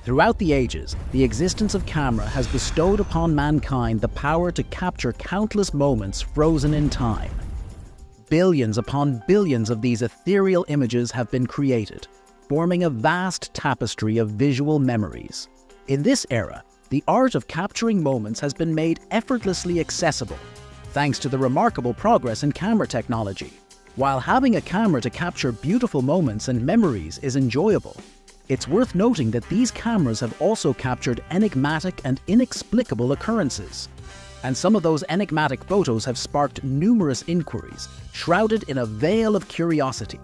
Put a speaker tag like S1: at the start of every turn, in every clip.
S1: Throughout the ages, the existence of camera has bestowed upon mankind the power to capture countless moments frozen in time. Billions upon billions of these ethereal images have been created, forming a vast tapestry of visual memories. In this era, the art of capturing moments has been made effortlessly accessible, thanks to the remarkable progress in camera technology. While having a camera to capture beautiful moments and memories is enjoyable, it's worth noting that these cameras have also captured enigmatic and inexplicable occurrences. And some of those enigmatic photos have sparked numerous inquiries, shrouded in a veil of curiosity.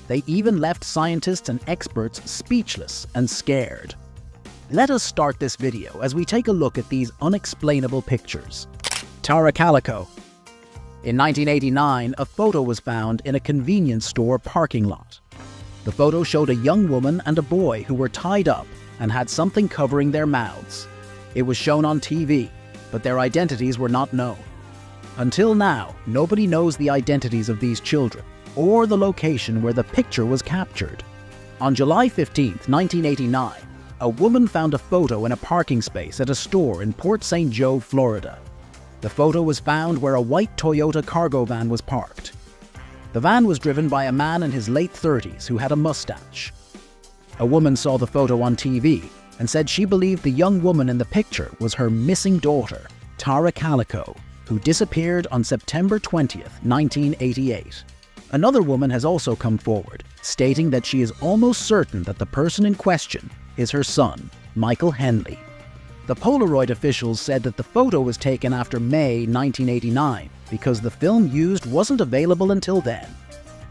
S1: They even left scientists and experts speechless and scared. Let us start this video as we take a look at these unexplainable pictures. Tara Calico. In 1989, a photo was found in a convenience store parking lot. The photo showed a young woman and a boy who were tied up and had something covering their mouths. It was shown on TV, but their identities were not known. Until now, nobody knows the identities of these children or the location where the picture was captured. On July 15, 1989, a woman found a photo in a parking space at a store in Port St. Joe, Florida. The photo was found where a white Toyota cargo van was parked. The van was driven by a man in his late 30s who had a mustache. A woman saw the photo on TV and said she believed the young woman in the picture was her missing daughter, Tara Calico, who disappeared on September 20th, 1988. Another woman has also come forward, stating that she is almost certain that the person in question is her son, Michael Henley. The Polaroid officials said that the photo was taken after May 1989 because the film used wasn't available until then.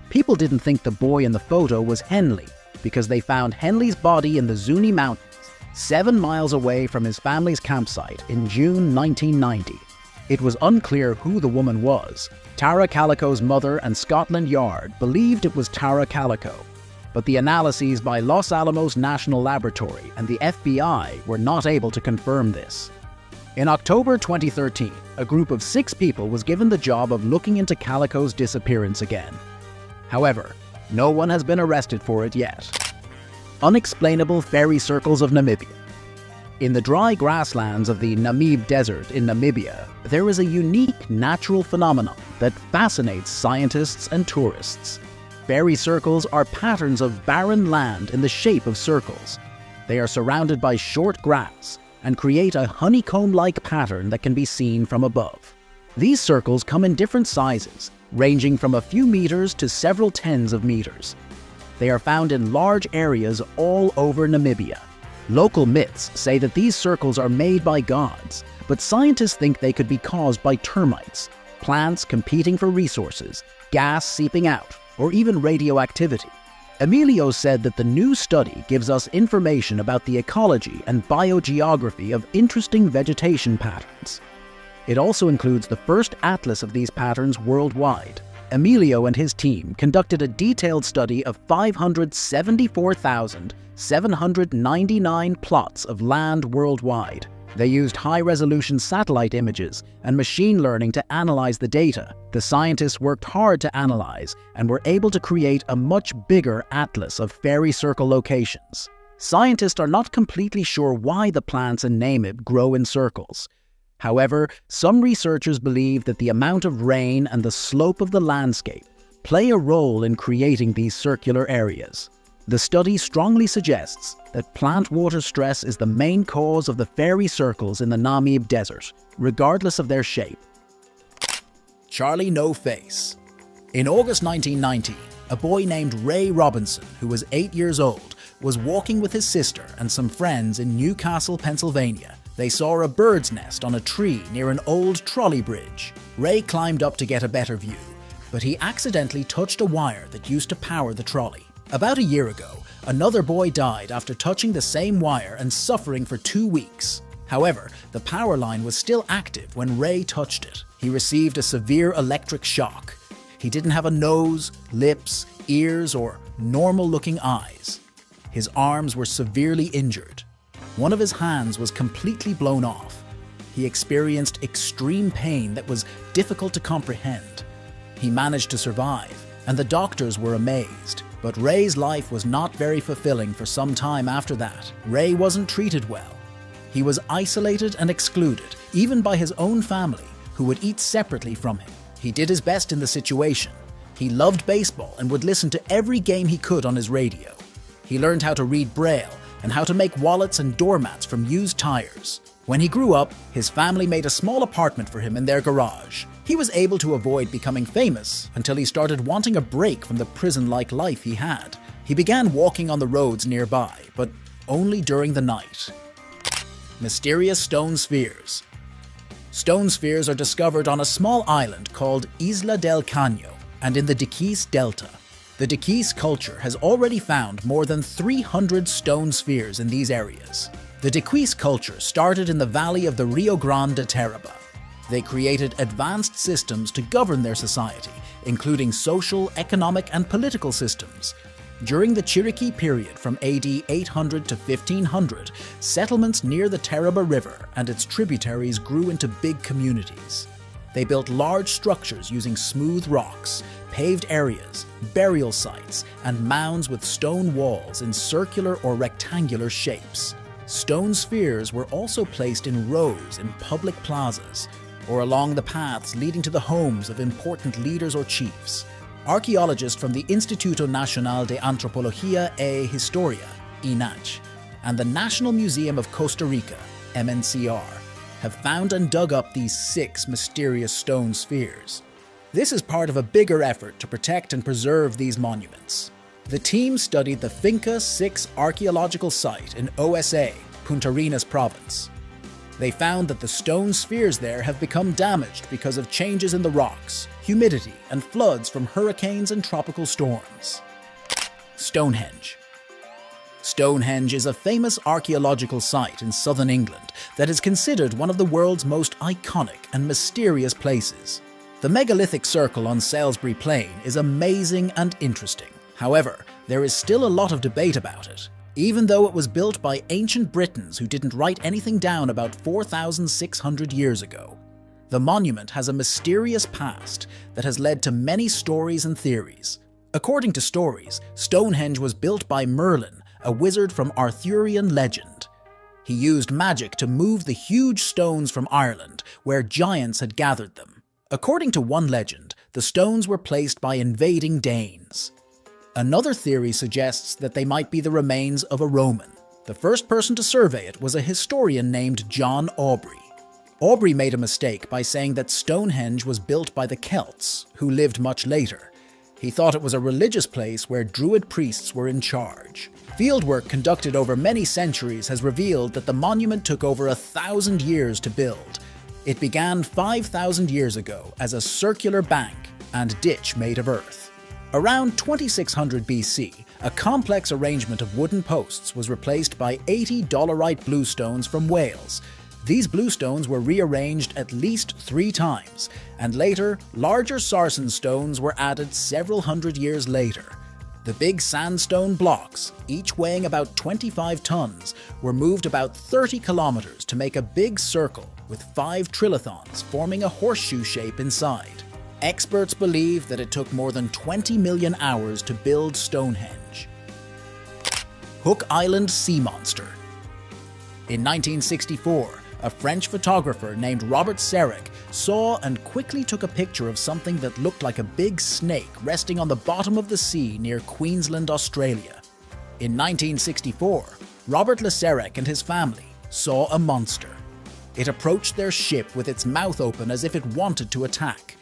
S1: People didn't think the boy in the photo was Henley because they found Henley's body in the Zuni Mountains, 7 miles away from his family's campsite in June 1990. It was unclear who the woman was. Tara Calico's mother and Scotland Yard believed it was Tara Calico, but the analyses by Los Alamos National Laboratory and the FBI were not able to confirm this. In October 2013, a group of 6 people was given the job of looking into Calico's disappearance again. However, no one has been arrested for it yet. Unexplainable fairy circles of Namibia. In the dry grasslands of the Namib Desert in Namibia, there is a unique natural phenomenon that fascinates scientists and tourists. Fairy circles are patterns of barren land in the shape of circles. They are surrounded by short grass and create a honeycomb-like pattern that can be seen from above. These circles come in different sizes, ranging from a few meters to several tens of meters. They are found in large areas all over Namibia. Local myths say that these circles are made by gods, but scientists think they could be caused by termites, plants competing for resources, gas seeping out, or even radioactivity. Emilio said that the new study gives us information about the ecology and biogeography of interesting vegetation patterns. It also includes the first atlas of these patterns worldwide. Emilio and his team conducted a detailed study of 574,799 plots of land worldwide. They used high-resolution satellite images and machine learning to analyze the data. The scientists worked hard to analyze and were able to create a much bigger atlas of fairy circle locations. Scientists are not completely sure why the plants in Namib grow in circles. However, some researchers believe that the amount of rain and the slope of the landscape play a role in creating these circular areas. The study strongly suggests that plant water stress is the main cause of the fairy circles in the Namib Desert, regardless of their shape. Charlie No Face. In August 1990, a boy named Ray Robinson, who was 8 years old, was walking with his sister and some friends in Newcastle, Pennsylvania. They saw a bird's nest on a tree near an old trolley bridge. Ray climbed up to get a better view, but he accidentally touched a wire that used to power the trolley. About a year ago, another boy died after touching the same wire and suffering for 2 weeks. However, the power line was still active when Ray touched it. He received a severe electric shock. He didn't have a nose, lips, ears, or normal-looking eyes. His arms were severely injured. One of his hands was completely blown off. He experienced extreme pain that was difficult to comprehend. He managed to survive, and the doctors were amazed. But Ray's life was not very fulfilling for some time after that. Ray wasn't treated well. He was isolated and excluded, even by his own family, who would eat separately from him. He did his best in the situation. He loved baseball and would listen to every game he could on his radio. He learned how to read Braille and how to make wallets and doormats from used tires. When he grew up, his family made a small apartment for him in their garage. He was able to avoid becoming famous until he started wanting a break from the prison-like life he had. He began walking on the roads nearby, but only during the night. Mysterious stone spheres. Stone spheres are discovered on a small island called Isla del Caño and in the Diquís Delta. The Diquís culture has already found more than 300 stone spheres in these areas. The Diquís culture started in the valley of the Rio Grande de Taraba. They created advanced systems to govern their society, including social, economic, and political systems. During the Chiriqui period from AD 800 to 1500, settlements near the Taraba River and its tributaries grew into big communities. They built large structures using smooth rocks, paved areas, burial sites, and mounds with stone walls in circular or rectangular shapes. Stone spheres were also placed in rows in public plazas, or along the paths leading to the homes of important leaders or chiefs. Archaeologists from the Instituto Nacional de Antropología e Historia, INAH, and the National Museum of Costa Rica, MNCR, have found and dug up these 6 mysterious stone spheres. This is part of a bigger effort to protect and preserve these monuments. The team studied the Finca 6 archaeological site in OSA, Punta Arenas province. They found that the stone spheres there have become damaged because of changes in the rocks, humidity, and floods from hurricanes and tropical storms. Stonehenge. Stonehenge is a famous archaeological site in southern England that is considered one of the world's most iconic and mysterious places. The megalithic circle on Salisbury Plain is amazing and interesting. However, there is still a lot of debate about it. Even though it was built by ancient Britons who didn't write anything down about 4,600 years ago. The monument has a mysterious past that has led to many stories and theories. According to stories, Stonehenge was built by Merlin, a wizard from Arthurian legend. He used magic to move the huge stones from Ireland, where giants had gathered them. According to one legend, the stones were placed by invading Danes. Another theory suggests that they might be the remains of a Roman. The first person to survey it was a historian named John Aubrey. Aubrey made a mistake by saying that Stonehenge was built by the Celts, who lived much later. He thought it was a religious place where Druid priests were in charge. Fieldwork conducted over many centuries has revealed that the monument took over 1,000 years to build. It began 5,000 years ago as a circular bank and ditch made of earth. Around 2600 BC, a complex arrangement of wooden posts was replaced by 80 dolerite bluestones from Wales. These bluestones were rearranged at least 3 times, and later, larger sarsen stones were added several hundred years later. The big sandstone blocks, each weighing about 25 tons, were moved about 30 kilometers to make a big circle with 5 trilithons forming a horseshoe shape inside. Experts believe that it took more than 20 million hours to build Stonehenge. Hook Island Sea Monster. In 1964, a French photographer named Robert Serrec saw and quickly took a picture of something that looked like a big snake resting on the bottom of the sea near Queensland, Australia. In 1964, Robert Le Serrec and his family saw a monster. It approached their ship with its mouth open as if it wanted to attack.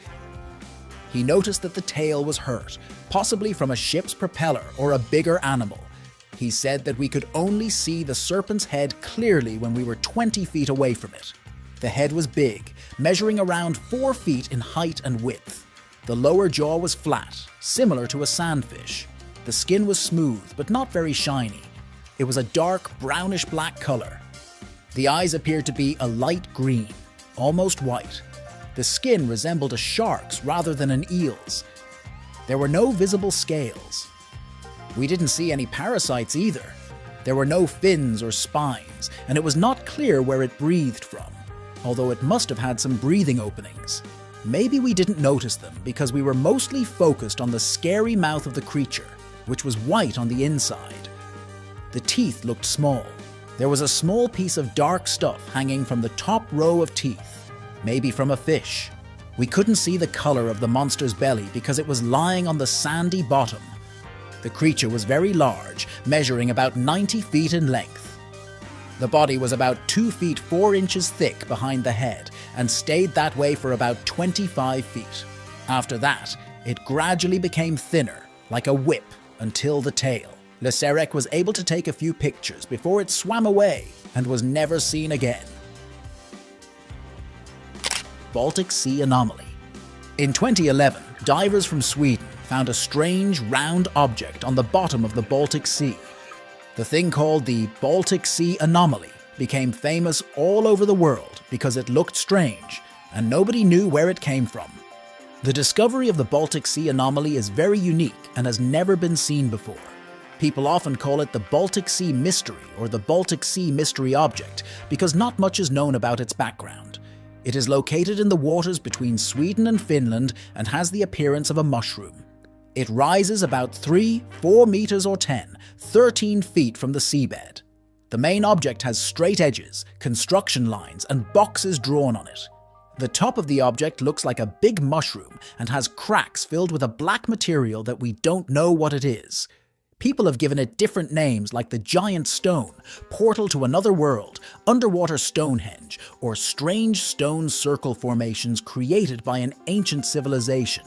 S1: He noticed that the tail was hurt, possibly from a ship's propeller or a bigger animal. He said that we could only see the serpent's head clearly when we were 20 feet away from it. The head was big, measuring around 4 feet in height and width. The lower jaw was flat, similar to a sandfish. The skin was smooth, but not very shiny. It was a dark brownish-black color. The eyes appeared to be a light green, almost white. The skin resembled a shark's rather than an eel's. There were no visible scales. We didn't see any parasites either. There were no fins or spines, and it was not clear where it breathed from, although it must have had some breathing openings. Maybe we didn't notice them because we were mostly focused on the scary mouth of the creature. which was white on the inside. The teeth looked small. There was a small piece of dark stuff hanging from the top row of teeth, maybe from a fish. We couldn't see the color of the monster's belly because it was lying on the sandy bottom. The creature was very large, measuring about 90 feet in length. The body was about 2 feet 4 inches thick behind the head and stayed that way for about 25 feet. After that, it gradually became thinner, like a whip, until the tail. Le Serec was able to take a few pictures before it swam away and was never seen again. Baltic Sea Anomaly. In 2011, divers from Sweden found a strange round object on the bottom of the Baltic Sea. The thing called the Baltic Sea Anomaly became famous all over the world because it looked strange and nobody knew where it came from. The discovery of the Baltic Sea Anomaly is very unique and has never been seen before. People often call it the Baltic Sea Mystery or the Baltic Sea Mystery Object because not much is known about its background. It is located in the waters between Sweden and Finland and has the appearance of a mushroom. It rises about 3, 4 meters or 10, 13 feet from the seabed. The main object has straight edges, construction lines, and boxes drawn on it. The top of the object looks like a big mushroom and has cracks filled with a black material that we don't know what it is. People have given it different names like the Giant Stone, Portal to Another World, Underwater Stonehenge, or strange stone circle formations created by an ancient civilization.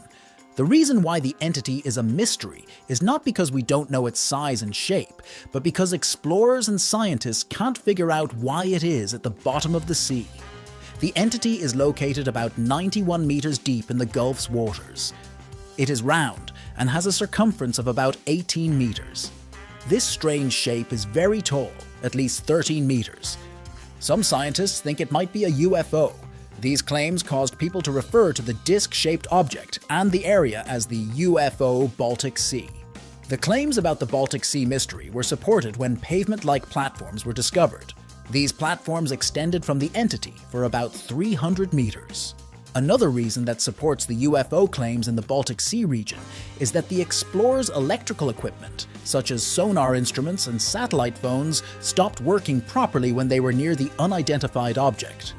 S1: The reason why the entity is a mystery is not because we don't know its size and shape, but because explorers and scientists can't figure out why it is at the bottom of the sea. The entity is located about 91 meters deep in the Gulf's waters. It is round and has a circumference of about 18 meters. This strange shape is very tall, at least 13 meters. Some scientists think it might be a UFO. These claims caused people to refer to the disc-shaped object and the area as the UFO Baltic Sea. The claims about the Baltic Sea mystery were supported when pavement-like platforms were discovered. These platforms extended from the entity for about 300 meters. Another reason that supports the UFO claims in the Baltic Sea region is that the explorers' electrical equipment, such as sonar instruments and satellite phones, stopped working properly when they were near the unidentified object.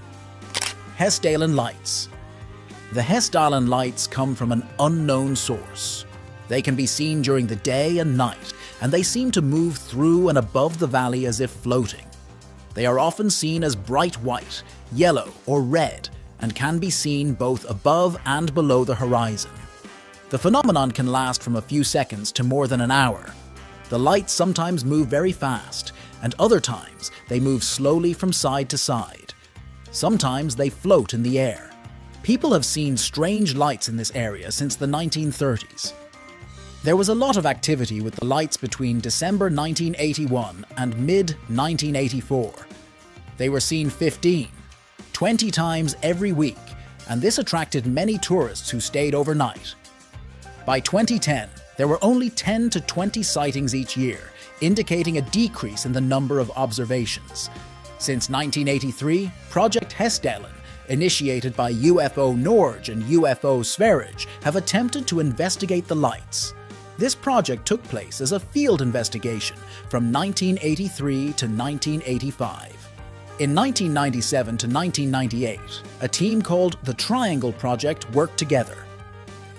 S1: Hessdalen Lights. The Hessdalen Lights come from an unknown source. They can be seen during the day and night, and they seem to move through and above the valley as if floating. They are often seen as bright white, yellow, or red, and can be seen both above and below the horizon. The phenomenon can last from a few seconds to more than an hour. The lights sometimes move very fast, and other times they move slowly from side to side. Sometimes they float in the air. People have seen strange lights in this area since the 1930s. There was a lot of activity with the lights between December 1981 and mid-1984. They were seen 20 times every week, and this attracted many tourists who stayed overnight. By 2010, there were only 10 to 20 sightings each year, indicating a decrease in the number of observations. Since 1983, Project Hessdalen, initiated by UFO Norge and UFO Sverige, have attempted to investigate the lights. This project took place as a field investigation from 1983 to 1985. In 1997 to 1998, a team called the Triangle Project worked together.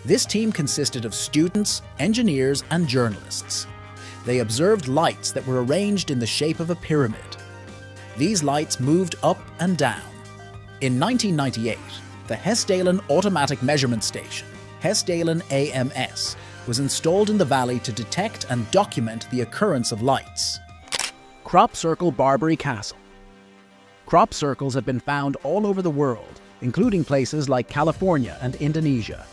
S1: This team consisted of students, engineers, and journalists. They observed lights that were arranged in the shape of a pyramid. These lights moved up and down. In 1998, the Hessdalen Automatic Measurement Station, Hessdalen AMS, was installed in the valley to detect and document the occurrence of lights.
S2: Crop Circle Barbary Castle. Crop circles have been found all over the world, including places like California and Indonesia.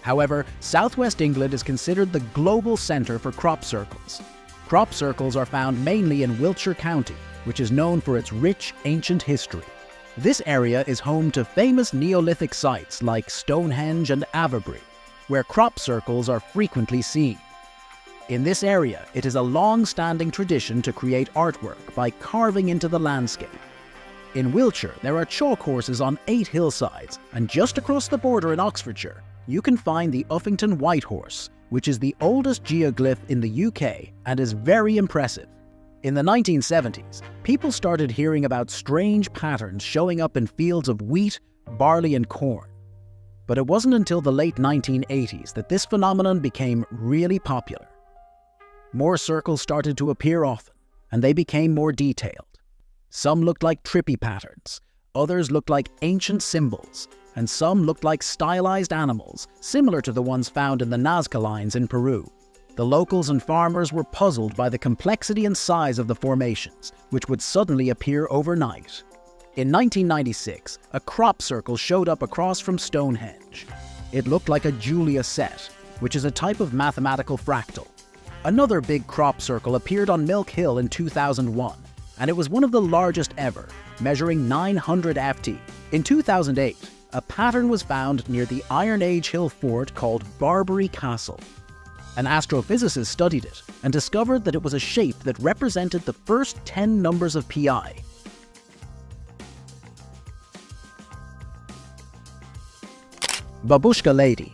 S2: However, southwest England is considered the global center for crop circles. Crop circles are found mainly in Wiltshire County, which is known for its rich ancient history. This area is home to famous Neolithic sites like Stonehenge and Avebury, where crop circles are frequently seen. In this area, it is a long-standing tradition to create artwork by carving into the landscape. In Wiltshire, there are chalk horses on 8 hillsides, and just across the border in Oxfordshire, you can find the Uffington White Horse,
S1: which is the oldest geoglyph in the UK and is very impressive. In the 1970s, people started hearing about strange patterns showing up in fields of wheat, barley and corn. But it wasn't until the late 1980s that this phenomenon became really popular. More circles started to appear often, and they became more detailed. Some looked like trippy patterns, others looked like ancient symbols, and some looked like stylized animals, similar to the ones found in the Nazca lines in Peru. The locals and farmers were puzzled by the complexity and size of the formations, which would suddenly appear overnight. In 1996, a crop circle showed up across from Stonehenge. It looked like a Julia set, which is a type of mathematical fractal. Another big crop circle appeared on Milk Hill in 2001, and it was one of the largest ever, measuring 900 ft. In 2008, a pattern was found near the Iron Age hill fort called Barbary Castle. An astrophysicist studied it and discovered that it was a shape that represented the first 10 numbers of pi. Babushka Lady.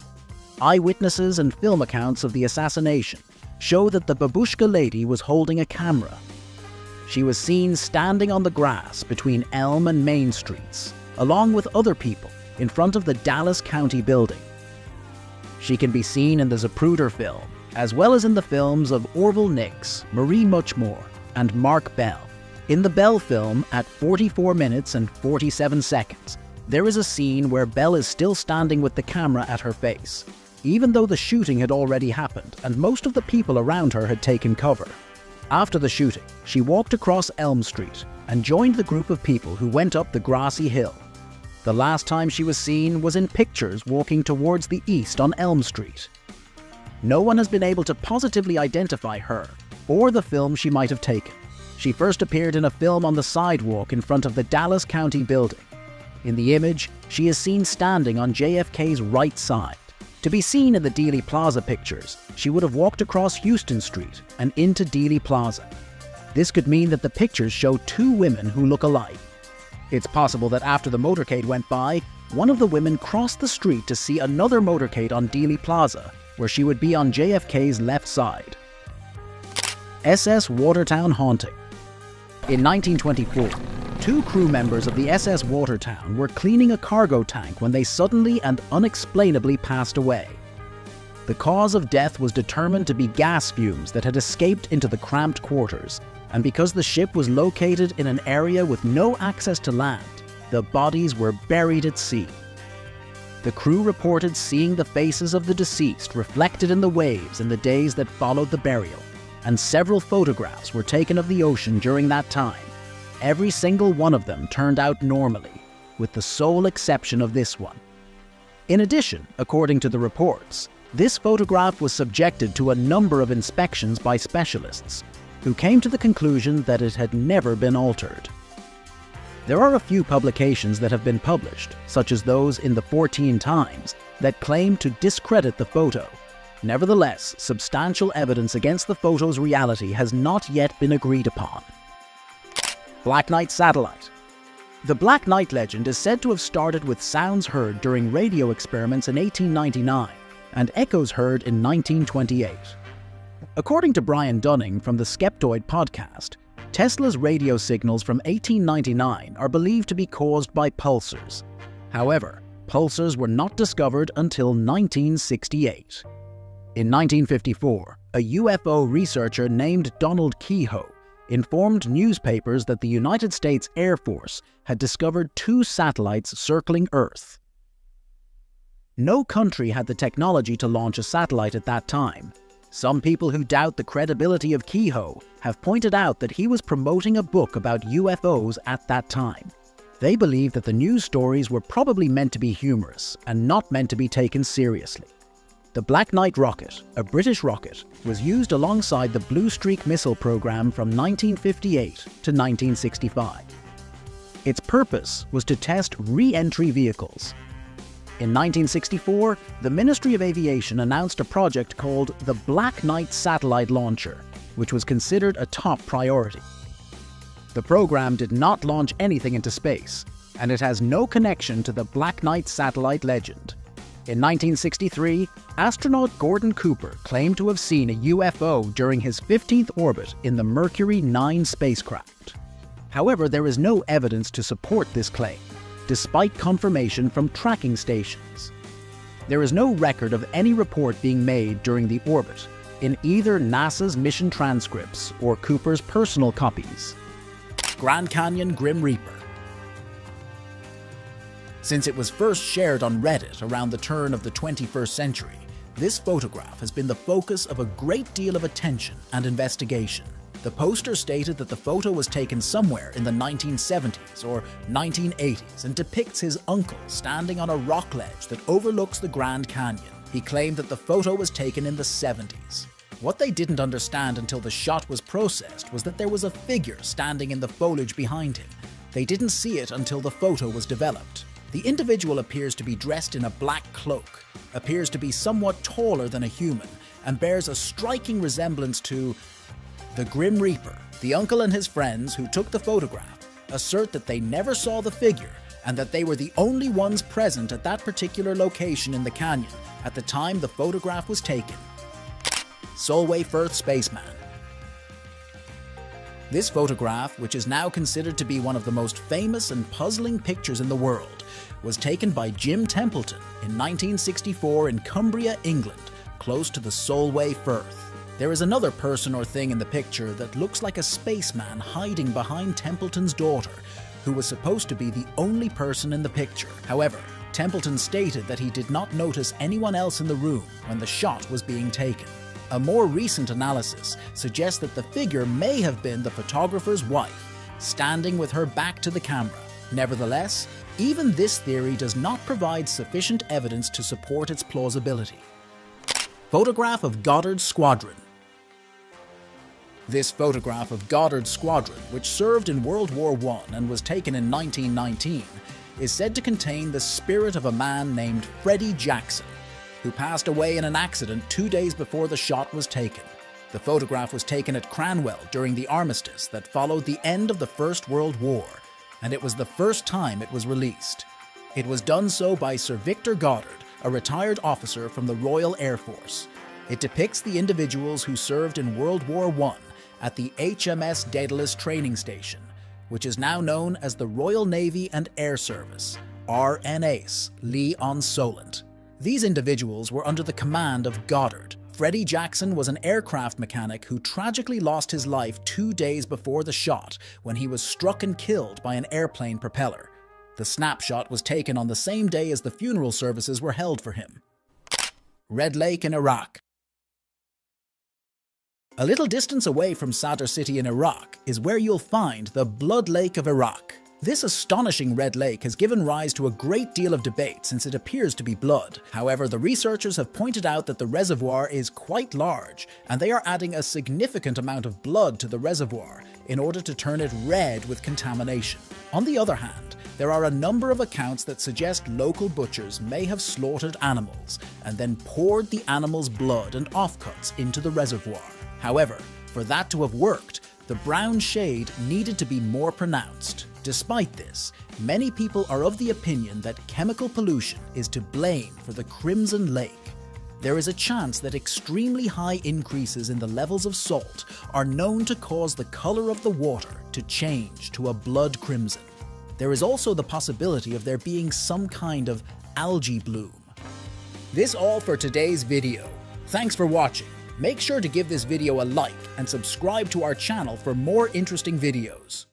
S1: Eyewitnesses and film accounts of the assassination show that the Babushka Lady was holding a camera. She was seen standing on the grass between Elm and Main Streets, along with other people, in front of the Dallas County building. She can be seen in the Zapruder film, as well as in the films of Orville Nix, Marie Muchmore, and Mark Bell. In the Bell film, at 44 minutes and 47 seconds, there is a scene where Bell is still standing with the camera at her face, even though the shooting had already happened and most of the people around her had taken cover. After the shooting, she walked across Elm Street and joined the group of people who went up the grassy hill. The last time she was seen was in pictures walking towards the east on Elm Street. No one has been able to positively identify her or the film she might have taken. She first appeared in a film on the sidewalk in front of the Dallas County building. In the image, she is seen standing on JFK's right side. To be seen in the Dealey Plaza pictures, she would have walked across Houston Street and into Dealey Plaza. This could mean that the pictures show two women who look alike. It's possible that after the motorcade went by, one of the women crossed the street to see another motorcade on Dealey Plaza, where she would be on JFK's left side. SS Watertown Haunting. In 1924, two crew members of the SS Watertown were cleaning a cargo tank when they suddenly and unexplainably passed away. The cause of death was determined to be gas fumes that had escaped into the cramped quarters, and because the ship was located in an area with no access to land, the bodies were buried at sea. The crew reported seeing the faces of the deceased reflected in the waves in the days that followed the burial, and several photographs were taken of the ocean during that time. Every single one of them turned out normally, with the sole exception of this one. In addition, according to the reports, this photograph was subjected to a number of inspections by specialists, who came to the conclusion that it had never been altered. There are a few publications that have been published, such as those in the 14 Times, that claim to discredit the photo. Nevertheless, substantial evidence against the photo's reality has not yet been agreed upon. Black Knight Satellite. The Black Knight legend is said to have started with sounds heard during radio experiments in 1899 and echoes heard in 1928. According to Brian Dunning from the Skeptoid podcast, Tesla's radio signals from 1899 are believed to be caused by pulsars. However, pulsars were not discovered until 1968. In 1954, a UFO researcher named Donald Keyhoe informed newspapers that the United States Air Force had discovered two satellites circling Earth. No country had the technology to launch a satellite at that time. Some people who doubt the credibility of Keyhoe have pointed out that he was promoting a book about UFOs at that time. They believe that the news stories were probably meant to be humorous and not meant to be taken seriously. The Black Knight rocket, a British rocket, was used alongside the Blue Streak missile program from 1958 to 1965. Its purpose was to test re-entry vehicles. In 1964, the Ministry of Aviation announced a project called the Black Knight Satellite Launcher, which was considered a top priority. The program did not launch anything into space, and it has no connection to the Black Knight satellite legend. In 1963, astronaut Gordon Cooper claimed to have seen a UFO during his 15th orbit in the Mercury 9 spacecraft. However, there is no evidence to support this claim, despite confirmation from tracking stations. There is no record of any report being made during the orbit in either NASA's mission transcripts or Cooper's personal copies. Grand Canyon Grim Reaper. Since it was first shared on Reddit around the turn of the 21st century, this photograph has been the focus of a great deal of attention and investigation. The poster stated that the photo was taken somewhere in the 1970s or 1980s and depicts his uncle standing on a rock ledge that overlooks the Grand Canyon. He claimed that the photo was taken in the 70s. What they didn't understand until the shot was processed was that there was a figure standing in the foliage behind him. They didn't see it until the photo was developed. The individual appears to be dressed in a black cloak, appears to be somewhat taller than a human, and bears a striking resemblance to the Grim Reaper. The uncle and his friends who took the photograph assert that they never saw the figure and that they were the only ones present at that particular location in the canyon at the time the photograph was taken. Solway Firth Spaceman. This photograph, which is now considered to be one of the most famous and puzzling pictures in the world, was taken by Jim Templeton in 1964 in Cumbria, England, close to the Solway Firth. There is another person or thing in the picture that looks like a spaceman hiding behind Templeton's daughter, who was supposed to be the only person in the picture. However, Templeton stated that he did not notice anyone else in the room when the shot was being taken. A more recent analysis suggests that the figure may have been the photographer's wife, standing with her back to the camera. Nevertheless, even this theory does not provide sufficient evidence to support its plausibility. Photograph of Goddard's Squadron. This photograph of Goddard's Squadron, which served in World War I and was taken in 1919, is said to contain the spirit of a man named Freddie Jackson, who passed away in an accident 2 days before the shot was taken. The photograph was taken at Cranwell during the armistice that followed the end of the First World War, and it was the first time it was released. It was done so by Sir Victor Goddard, a retired officer from the Royal Air Force. It depicts the individuals who served in World War I at the HMS Daedalus training station, which is now known as the Royal Navy and Air Service, RNAS, Lee on Solent. These individuals were under the command of Goddard. Freddie Jackson was an aircraft mechanic who tragically lost his life 2 days before the shot when he was struck and killed by an airplane propeller. The snapshot was taken on the same day as the funeral services were held for him. Red Lake in Iraq. A little distance away from Sadr City in Iraq is where you'll find the Blood Lake of Iraq. This astonishing red lake has given rise to a great deal of debate since it appears to be blood. However, the researchers have pointed out that the reservoir is quite large, and they are adding a significant amount of blood to the reservoir in order to turn it red with contamination. On the other hand, there are a number of accounts that suggest local butchers may have slaughtered animals and then poured the animal's blood and offcuts into the reservoir. However, for that to have worked, the brown shade needed to be more pronounced. Despite this, many people are of the opinion that chemical pollution is to blame for the Crimson Lake. There is a chance that extremely high increases in the levels of salt are known to cause the color of the water to change to a blood crimson. There is also the possibility of there being some kind of algae bloom. This all for today's video. Thanks for watching. Make sure to give this video a like and subscribe to our channel for more interesting videos.